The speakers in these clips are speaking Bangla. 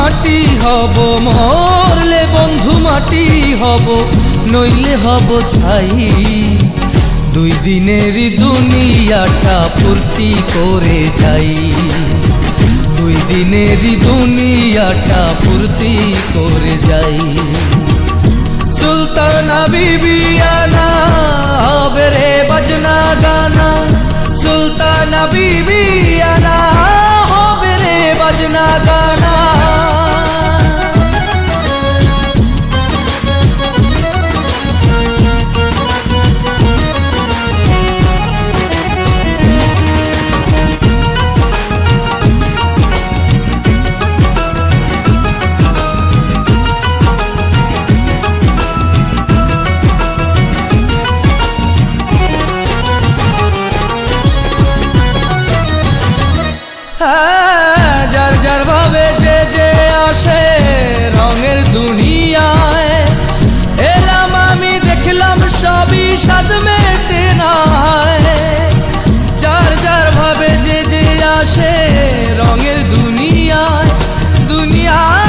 মাটি হব, মরলে বন্ধু মাটি হব, নইলে হব ছাই। দুই দিনের দুনিয়াটা ফুর্তি করে যাই, দুই দিনের দুনিয়াটা ফুর্তি করে যাই। সুলতানা বিবিয়ানা হবে রে বাজনা গানা, সুলতানা বিবিয়ানা হবে রে বাজনা গানা। যার যার ভাবে যে যে আসে রঙের দুনিয়ায়, এলাম আমি দেখলাম সবই স্বাদ মেটে না। যার যার ভাবে যে যে আসে রঙের দুনিয়ায়, দুনিয়ায়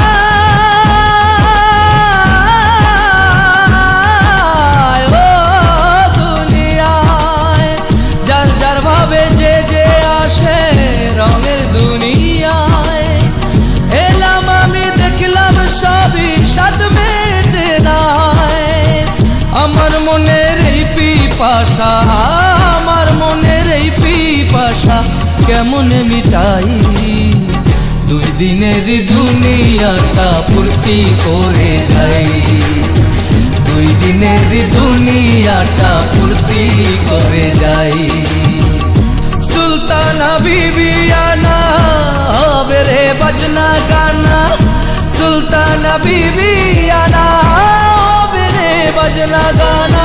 ও দুনিয়ায়, যার যার ভাবে যে যে আসে রঙের দুনিয়ায়, এলাম আমি দেখলাম সবই স্বাদ মেটে নাই। আমার মনের এই পিপাসা, আমার মনের এই পিপাসা কেমনে মিটাই। দুই দিনের দুনিয়াটা ফুর্তি করে যাই, দুই দিনের দুনিয়াটা ফুর্তি করে যাই। সুলতানা বিবিয়ানা হবে রে বাজনা গানা, সুলতানা বিবিয়ানা হবে রে বাজনা গানা।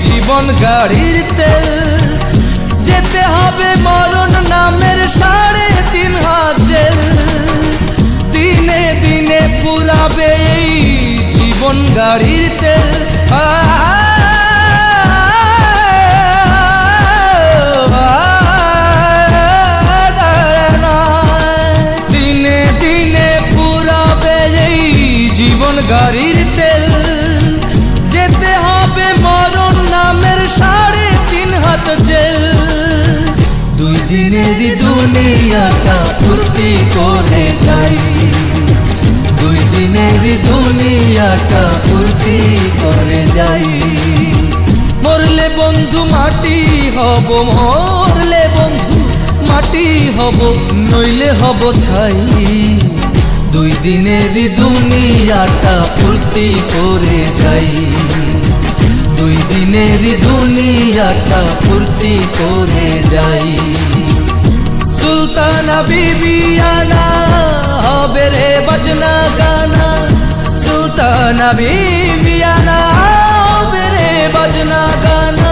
জীবন গাড়ির তেল, যেতে হবে মরণ নামের 3.5 হাত জেল। দিনে দিনে পুরাবে এই জীবন গাড়ির তেল, দিনে দিনে পুরাবে এই জীবন গাড়ির তেল। যেতে হবে মরণ নামের 3.5 হাত জেল। দুই দিনের দুনিয়াটা ফুর্তি করে যাই, দুই দিনের দুনিয়াটা ফুর্তি করে যাই। মরলে বন্ধু মাটি হব, মরলে বন্ধু মাটি হব, নইলে হব ছাই। দুই দিনের দুনিয়াটা ফুর্তি করে যাই, দুই দিনের দুনিয়াটা ফুর্তি করে যাই। সুলতানা বিবিয়ানা হবে রে বাজনা গানা, সুলতানা বিবিয়ানা হবে রে বাজনা গানা।